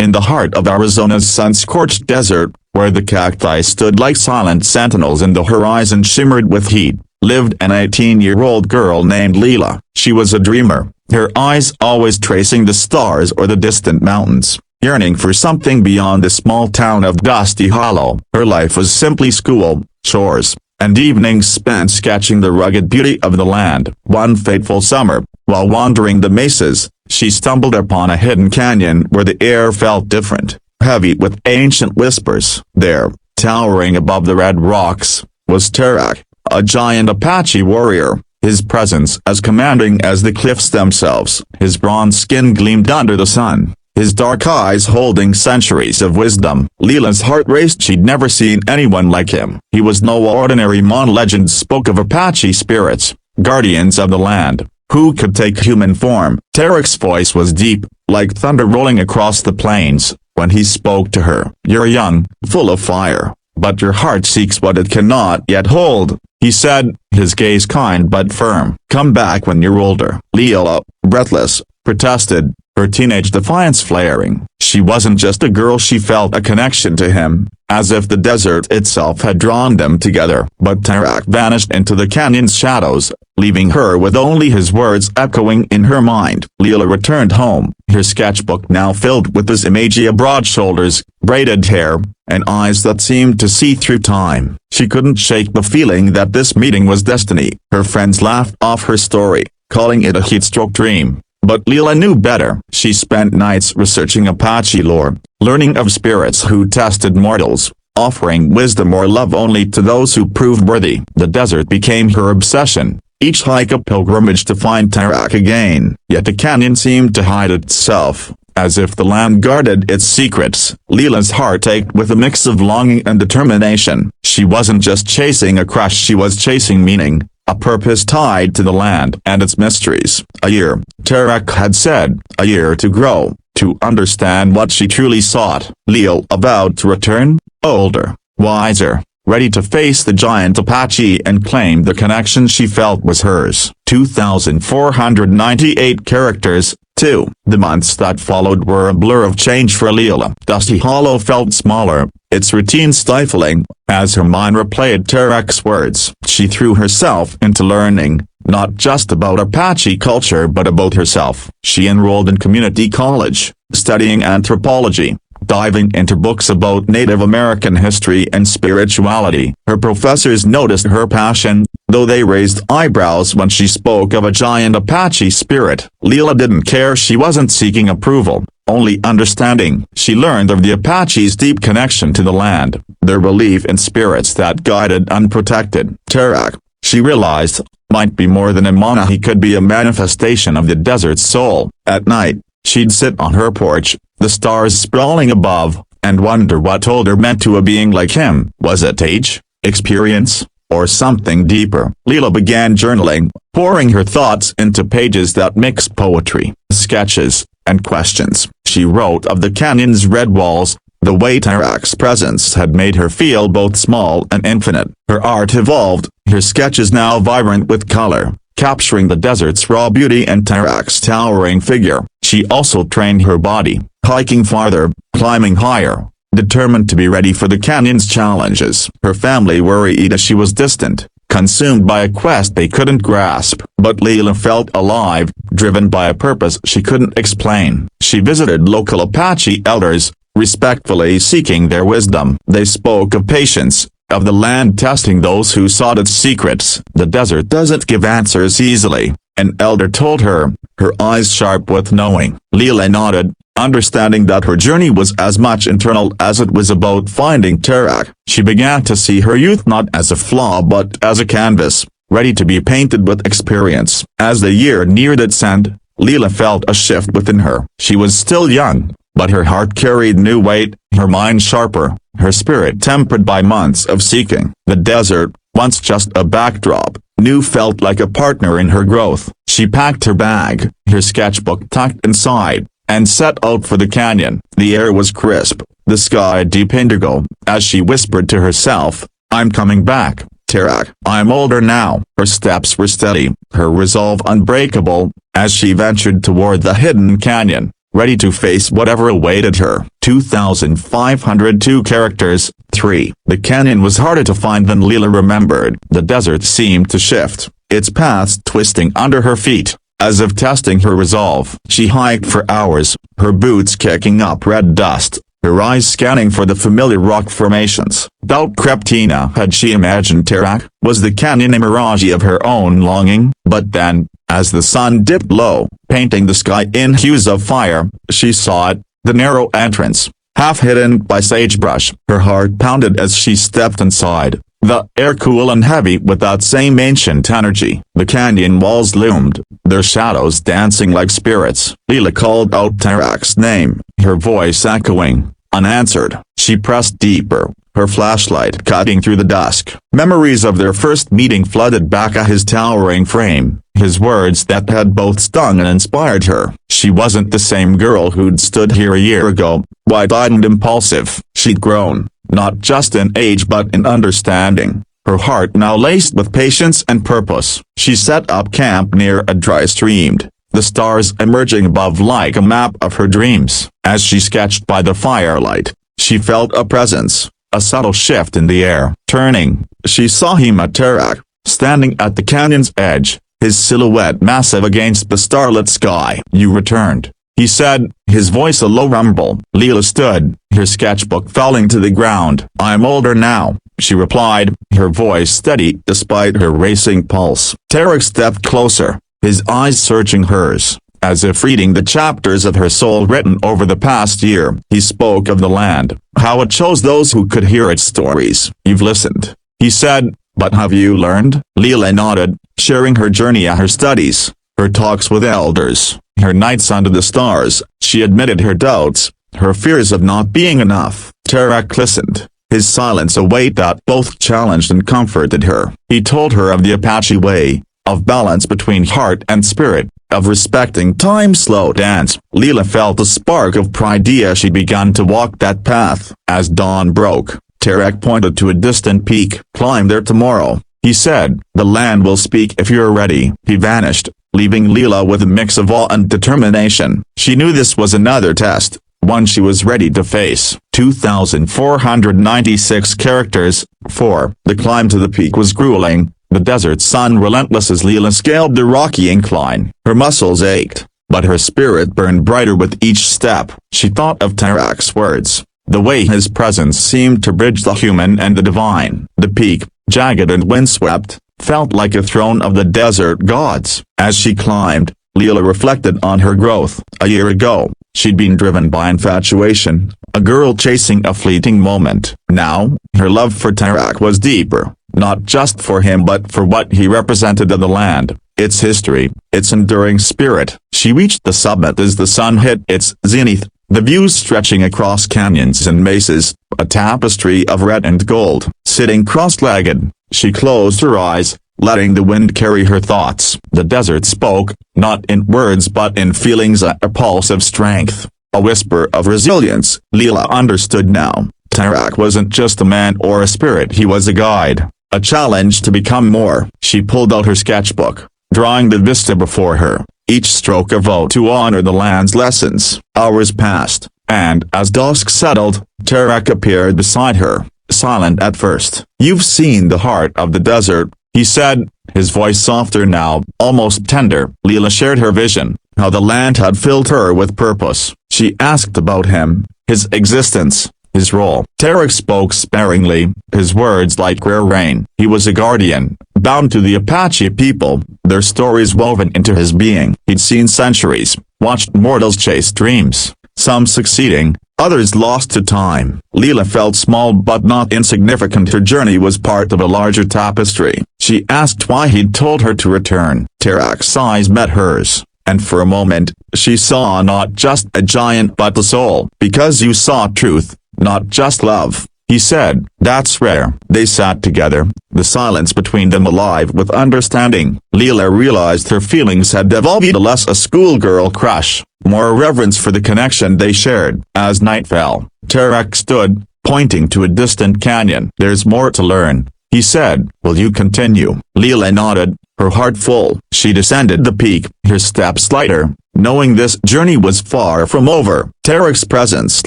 In the heart of Arizona's sun-scorched desert, where the cacti stood like silent sentinels and the horizon shimmered with heat, lived an 18-year-old girl named Leela. She was a dreamer, her eyes always tracing the stars or the distant mountains, yearning for something beyond the small town of Dusty Hollow. Her life was simply school, chores, and evenings spent sketching the rugged beauty of the land. One fateful summer, while wandering the mesas, she stumbled upon a hidden canyon where the air felt different, heavy with ancient whispers. There, towering above the red rocks, was Tarak, a giant Apache warrior, his presence as commanding as the cliffs themselves. His bronze skin gleamed under the sun, his dark eyes holding centuries of wisdom. Leela's heart raced. She'd never seen anyone like him. He was no ordinary mon. Legends spoke of Apache spirits, guardians of the land, who could take human form. Tarak's voice was deep, like thunder rolling across the plains, when he spoke to her. "You're young, full of fire, but your heart seeks what it cannot yet hold," he said, his gaze kind but firm. "Come back when you're older." Leela, breathless, protested, her teenage defiance flaring. She wasn't just a girl, she felt a connection to him, as if the desert itself had drawn them together. But Tarak vanished into the canyon's shadows, leaving her with only his words echoing in her mind. Leela returned home, her sketchbook now filled with his imagery of broad shoulders, braided hair, and eyes that seemed to see through time. She couldn't shake the feeling that this meeting was destiny. Her friends laughed off her story, calling it a heatstroke dream. But Leela knew better. She spent nights researching Apache lore, learning of spirits who tested mortals, offering wisdom or love only to those who proved worthy. The desert became her obsession, each hike a pilgrimage to find Tarak again. Yet the canyon seemed to hide itself, as if the land guarded its secrets. Leela's heart ached with a mix of longing and determination. She wasn't just chasing a crush, she was chasing meaning, a purpose tied to the land and its mysteries. A year, Tarak had said, a year to grow, to understand what she truly sought. Leela vowed to return, older, wiser, ready to face the giant Apache and claim the connection she felt was hers. 2,498 characters, 2. The months that followed were a blur of change for Leela. Dusty Hollow felt smaller, its routine stifling, as her mind replayed Tarak's words. She threw herself into learning, not just about Apache culture but about herself. She enrolled in community college, studying anthropology, diving into books about Native American history and spirituality. Her professors noticed her passion, though they raised eyebrows when she spoke of a giant Apache spirit. Leela didn't care. She wasn't seeking approval, only understanding. She learned of the Apache's deep connection to the land, their belief in spirits that guided unprotected. Tarak, she realized, might be more than a mana. He could be a manifestation of the desert's soul. At night, she'd sit on her porch, the stars sprawling above, and wonder what older meant to a being like him. Was it age, experience, or something deeper? Leela began journaling, pouring her thoughts into pages that mixed poetry, sketches, and questions. She wrote of the canyon's red walls, the way Tarak's presence had made her feel both small and infinite. Her art evolved, her sketches now vibrant with color, capturing the desert's raw beauty and Tarak's towering figure. She also trained her body, hiking farther, climbing higher, determined to be ready for the canyon's challenges. Her family worried as she was distant, consumed by a quest they couldn't grasp. But Leela felt alive, driven by a purpose she couldn't explain. She visited local Apache elders, respectfully seeking their wisdom. They spoke of patience, of the land testing those who sought its secrets. The desert doesn't give answers easily, an elder told her, her eyes sharp with knowing. Leela nodded, understanding that her journey was as much internal as it was about finding Tarak. She began to see her youth not as a flaw but as a canvas, ready to be painted with experience. As the year neared its end, Leela felt a shift within her. She was still young, but her heart carried new weight, her mind sharper, her spirit tempered by months of seeking. The desert, once just a backdrop, now felt like a partner in her growth. She packed her bag, her sketchbook tucked inside, and set out for the canyon. The air was crisp, the sky deep indigo. As she whispered to herself, "I'm coming back, Tarak." "I'm older now." Her steps were steady, her resolve unbreakable, as she ventured toward the hidden canyon. ready to face whatever awaited her. 2,502 characters. 3. The canyon was harder to find than Leela remembered. The desert seemed to shift, its paths twisting under her feet, as if testing her resolve. She hiked for hours, her boots kicking up red dust, her eyes scanning for the familiar rock formations. Doubt crept in. Had she imagined Tarak? Was the canyon a mirage of her own longing? But then, as the sun dipped low, painting the sky in hues of fire, she saw it, the narrow entrance, half hidden by sagebrush. Her heart pounded as she stepped inside, the air cool and heavy with that same ancient energy. The canyon walls loomed, their shadows dancing like spirits. Leela called out Tarak's name, her voice echoing, unanswered. She pressed deeper, her flashlight cutting through the dusk. Memories of their first meeting flooded back at his towering frame, his words that had both stung and inspired her. She wasn't the same girl who'd stood here a year ago, wide-eyed and impulsive. She'd grown, not just in age but in understanding, her heart now laced with patience and purpose. She set up camp near a dry stream, the stars emerging above like a map of her dreams. As she sketched by the firelight, she felt a presence, a subtle shift in the air. Turning, she saw Tarak, standing at the canyon's edge, his silhouette massive against the starlit sky. "You returned," he said, his voice a low rumble. Leela stood, her sketchbook falling to the ground. "I'm older now," she replied, her voice steady despite her racing pulse. Tarak stepped closer, his eyes searching hers, as if reading the chapters of her soul written over the past year. He spoke of the land, how it chose those who could hear its stories. "You've listened," he said, "but have you learned?" Leela nodded, sharing her journey at her studies, her talks with elders, her nights under the stars. She admitted her doubts, her fears of not being enough. Tarak listened, his silence a weight that both challenged and comforted her. He told her of the Apache way, of balance between heart and spirit, of respecting time's slow dance. Leela felt a spark of pride as she began to walk that path. As dawn broke, Tarak pointed to a distant peak. "Climb there tomorrow," he said. "The land will speak if you're ready." He vanished, leaving Leela with a mix of awe and determination. She knew this was another test, one she was ready to face. 2,496 characters. 4. The climb to the peak was grueling, the desert sun relentless as Leela scaled the rocky incline. Her muscles ached, but her spirit burned brighter with each step. She thought of Tarak's words, the way his presence seemed to bridge the human and the divine. The peak, jagged and windswept, felt like a throne of the desert gods. As she climbed, Leela reflected on her growth. A year ago, she'd been driven by infatuation, a girl chasing a fleeting moment. Now, her love for Tarak was deeper, not just for him but for what he represented to the land, its history, its enduring spirit. She reached the summit as the sun hit its zenith, the views stretching across canyons and mesas, a tapestry of red and gold. Sitting cross-legged, she closed her eyes, letting the wind carry her thoughts. The desert spoke, not in words but in feelings, a pulse of strength, a whisper of resilience. Leela understood now. Tarak wasn't just a man or a spirit, he was a guide, a challenge to become more. She pulled out her sketchbook, drawing the vista before her, each stroke a vow to honor the land's lessons. Hours passed, and as dusk settled, Tarak appeared beside her, silent at first. "You've seen the heart of the desert," he said, his voice softer now, almost tender. Leela shared her vision, how the land had filled her with purpose. She asked about him, his existence, his role. Tarak spoke sparingly, his words like rare rain. He was a guardian, bound to the Apache people, their stories woven into his being. He'd seen centuries, watched mortals chase dreams, some succeeding, others lost to time. Leela felt small but not insignificant. Her journey was part of a larger tapestry. She asked why he'd told her to return. Tarak's eyes met hers, and for a moment, she saw not just a giant but a soul. "Because you saw truth, not just love," he said. "That's rare." They sat together, the silence between them alive with understanding. Leela realized her feelings had devolved less a schoolgirl crush, more reverence for the connection they shared. As night fell, Tarak stood, pointing to a distant canyon. "There's more to learn," he said. "Will you continue?" Leela nodded, her heart full. She descended the peak, her steps lighter, knowing this journey was far from over. Tarek's presence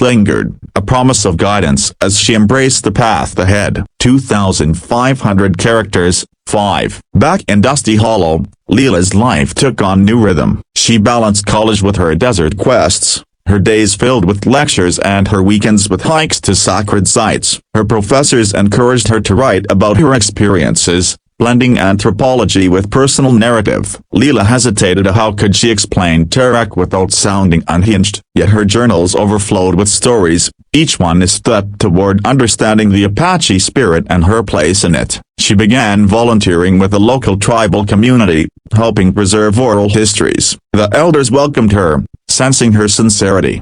lingered, a promise of guidance as she embraced the path ahead. 2,500 characters, 5. Back in Dusty Hollow, Leela's life took on new rhythm. She balanced college with her desert quests, her days filled with lectures and her weekends with hikes to sacred sites. Her professors encouraged her to write about her experiences, blending anthropology with personal narrative. Leela hesitated. How could she explain Tarek without sounding unhinged? Yet her journals overflowed with stories, each one a step toward understanding the Apache spirit and her place in it. She began volunteering with a local tribal community, helping preserve oral histories. The elders welcomed her, sensing her sincerity.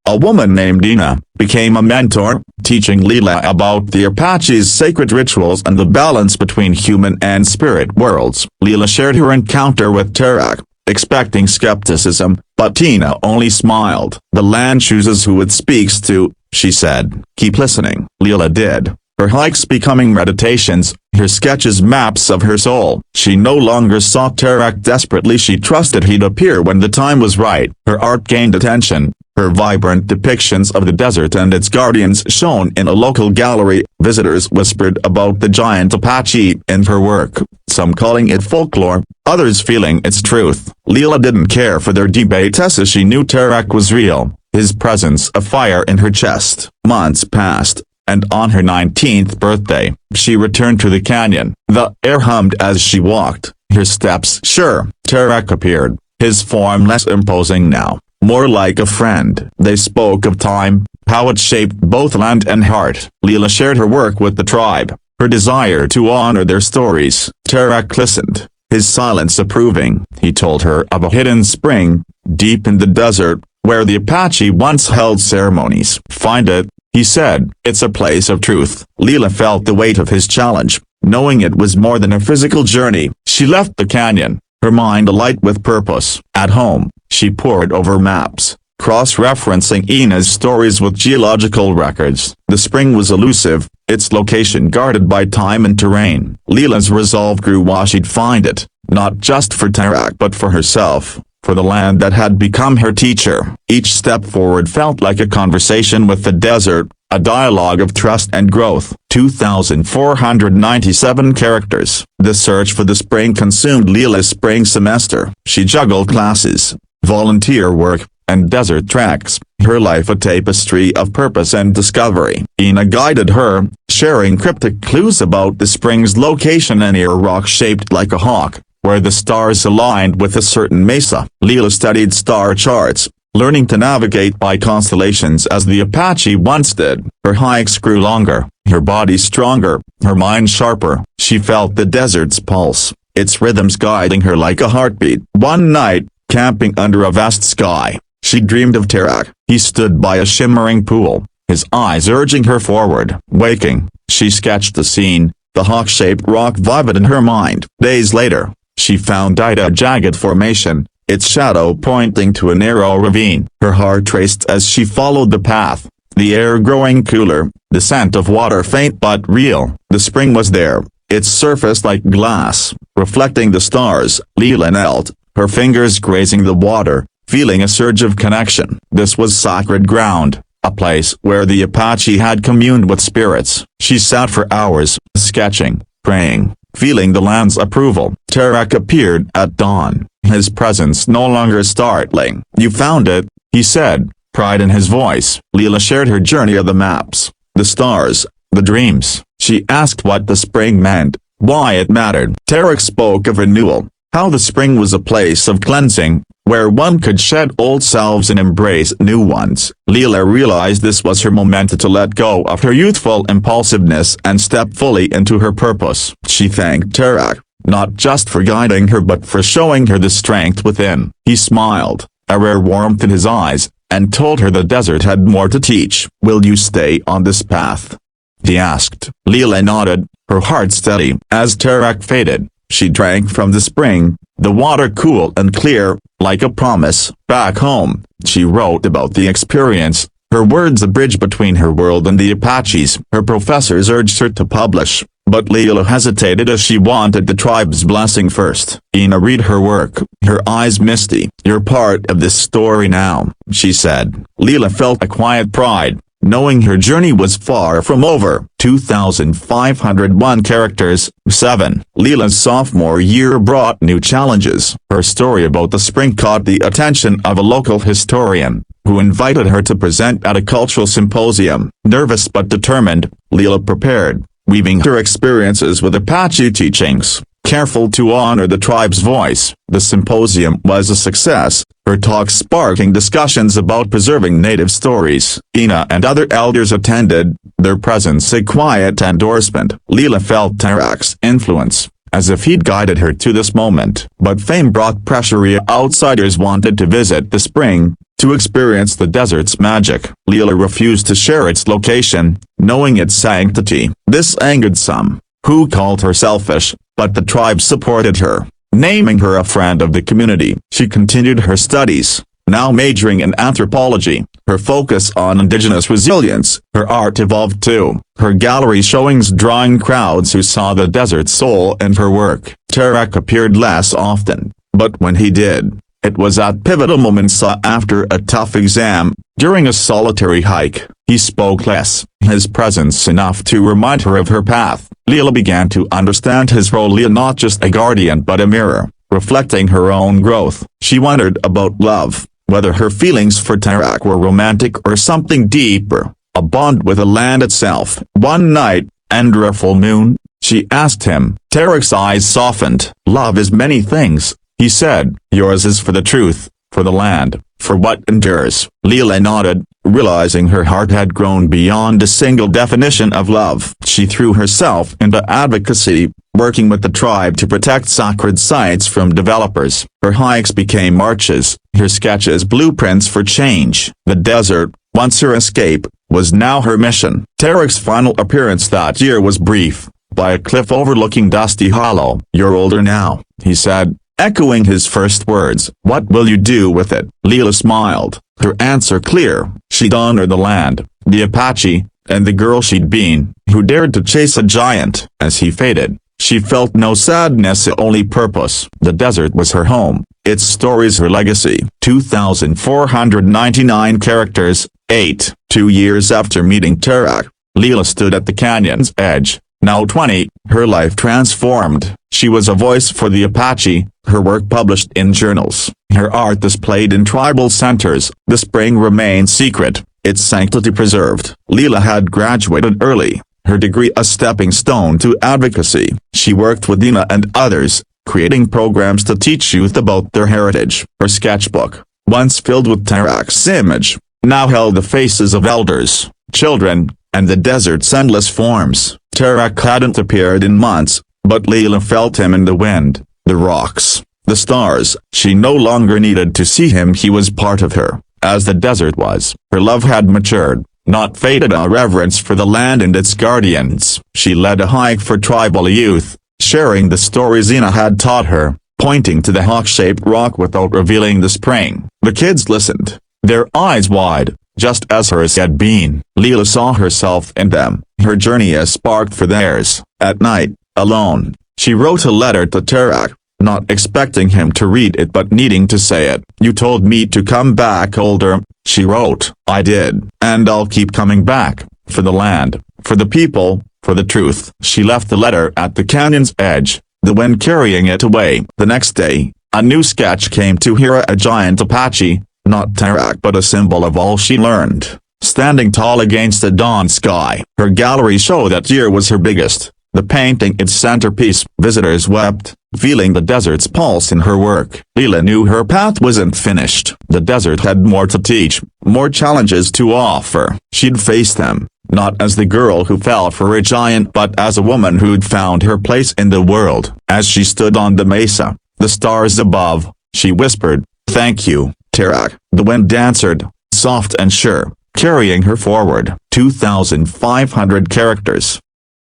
A woman named Ina became a mentor, teaching Leela about the Apache's sacred rituals and the balance between human and spirit worlds. Leela shared her encounter with Tarek, expecting skepticism, but Ina only smiled. "The land chooses who it speaks to," she said. "Keep listening." Leela did, her hikes becoming meditations, her sketches maps of her soul. She no longer sought Tarek desperately. She trusted he'd appear when the time was right. Her art gained attention, her vibrant depictions of the desert and its guardians shown in a local gallery. Visitors whispered about the giant Apache in her work, some calling it folklore, others feeling its truth. Leela didn't care for their debates as she knew Tarek was real, his presence a fire in her chest. Months passed, and on her 19th birthday, she returned to the canyon. The air hummed as she walked, her steps sure. Tarek appeared, his form less imposing now, more like a friend. They spoke of time, how it shaped both land and heart. Leela shared her work with the tribe, her desire to honor their stories. Tarek listened, his silence approving. He told her of a hidden spring, deep in the desert, where the Apache once held ceremonies. "Find it," he said. "It's a place of truth." Leela felt the weight of his challenge, knowing it was more than a physical journey. She left the canyon, her mind alight with purpose. At home, she pored over maps, cross-referencing Ina's stories with geological records. The spring was elusive, its location guarded by time and terrain. Leela's resolve grew while she'd find it, not just for Tarek but for herself, for the land that had become her teacher. Each step forward felt like a conversation with the desert, a dialogue of trust and growth. 2,497 characters. The search for the spring consumed Leela's spring semester. She juggled classes, volunteer work, and desert treks, her life a tapestry of purpose and discovery. Ina guided her, sharing cryptic clues about the spring's location near a rock shaped like a hawk, where the stars aligned with a certain mesa. Leela studied star charts, learning to navigate by constellations as the Apache once did. Her hikes grew longer, her body stronger, her mind sharper. She felt the desert's pulse, its rhythms guiding her like a heartbeat. One night, camping under a vast sky, she dreamed of Tarek. He stood by a shimmering pool, his eyes urging her forward. Waking, she sketched the scene, the hawk-shaped rock vivid in her mind. Days later, she found a jagged formation, its shadow pointing to a narrow ravine. Her heart raced as she followed the path, the air growing cooler, the scent of water faint but real. The spring was there, its surface like glass, reflecting the stars. Leela knelt, her fingers grazing the water, feeling a surge of connection. This was sacred ground, a place where the Apache had communed with spirits. She sat for hours, sketching, praying, feeling the land's approval. Tarek appeared at dawn, his presence no longer startling. "You found it," he said, pride in his voice. Leela shared her journey of the maps, the stars, the dreams. She asked what the spring meant, why it mattered. Tarek spoke of renewal, how the spring was a place of cleansing, where one could shed old selves and embrace new ones. Leela realized this was her moment to let go of her youthful impulsiveness and step fully into her purpose. She thanked Tarek, not just for guiding her but for showing her the strength within. He smiled, a rare warmth in his eyes, and told her the desert had more to teach. "Will you stay on this path?" he asked. Leela nodded, her heart steady. As Tarek faded, she drank from the spring, the water cool and clear, like a promise. Back home, she wrote about the experience, her words a bridge between her world and the Apaches. Her professors urged her to publish, but Leela hesitated as she wanted the tribe's blessing first. Ina read her work, her eyes misty. "You're part of this story now," she said. Leela felt a quiet pride, knowing her journey was far from over. 2,501 characters. 7. Leela's sophomore year brought new challenges. Her story about the spring caught the attention of a local historian, who invited her to present at a cultural symposium. Nervous but determined, Leela prepared, weaving her experiences with Apache teachings, careful to honor the tribe's voice. The symposium was a success, her talk sparking discussions about preserving native stories. Ina and other elders attended, their presence a quiet endorsement. Leela felt Tarak's influence, as if he'd guided her to this moment. But fame brought pressure. Outsiders wanted to visit the spring, to experience the desert's magic. Leela refused to share its location, knowing its sanctity. This angered some, who called her selfish, but the tribe supported her, naming her a friend of the community. She continued her studies, now majoring in anthropology, her focus on indigenous resilience. Her art evolved too, her gallery showings drawing crowds who saw the desert soul in her work. Tarak appeared less often, but when he did, it was at pivotal moments. After a tough exam, during a solitary hike, he spoke less, his presence enough to remind her of her path. Leela began to understand his role, not just a guardian but a mirror, reflecting her own growth. She wondered about love, whether her feelings for Tarak were romantic or something deeper, a bond with the land itself. One night, under a full moon, she asked him. Tarak's eyes softened. "Love is many things," he said. "Yours is for the truth, for the land, for what endures." Leela nodded, realizing her heart had grown beyond a single definition of love. She threw herself into advocacy, working with the tribe to protect sacred sites from developers. Her hikes became marches, her sketches blueprints for change. The desert, once her escape, was now her mission. Tarak's final appearance that year was brief, by a cliff overlooking Dusty Hollow. "You're older now," he said, echoing his first words. "What will you do with it?" Leela smiled, her answer clear. She'd honor the land, the Apache, and the girl she'd been, who dared to chase a giant. As he faded, she felt no sadness, only purpose. The desert was her home, its stories her legacy. 2,499 characters. 8. 2 years after meeting Tarak, Leela stood at the canyon's edge. Now 20, her life transformed. She was a voice for the Apache, her work published in journals, her art displayed in tribal centers. The spring remained secret, its sanctity preserved. Leela had graduated early, her degree a stepping stone to advocacy. She worked with Ina and others, creating programs to teach youth about their heritage. Her sketchbook, once filled with Tarak's image, now held the faces of elders, children, and the desert's endless forms. Tarak hadn't appeared in months, but Leela felt him in the wind, the rocks, the stars. She no longer needed to see him, he was part of her, as the desert was. Her love had matured, not faded. A reverence for the land and its guardians. She led a hike for tribal youth, sharing the stories Ina had taught her, pointing to the hawk-shaped rock without revealing the spring. The kids listened, their eyes wide, just as hers had been. Leela saw herself in them, her journey a spark for theirs. At night, alone, she wrote a letter to Tarak, not expecting him to read it but needing to say it. "You told me to come back older," she wrote. "I did, and I'll keep coming back, for the land, for the people, for the truth." She left the letter at the canyon's edge, the wind carrying it away. The next day, a new sketch came to her, a giant Apache, not Tarak but a symbol of all she learned, standing tall against the dawn sky. Her gallery show that year was her biggest, the painting its centerpiece. Visitors wept, feeling the desert's pulse in her work. Leela knew her path wasn't finished. The desert had more to teach, more challenges to offer. She'd face them, not as the girl who fell for a giant but as a woman who'd found her place in the world. As she stood on the mesa, the stars above, she whispered, "Thank you, Tarak." The wind answered, soft and sure, carrying her forward. 2,500 characters.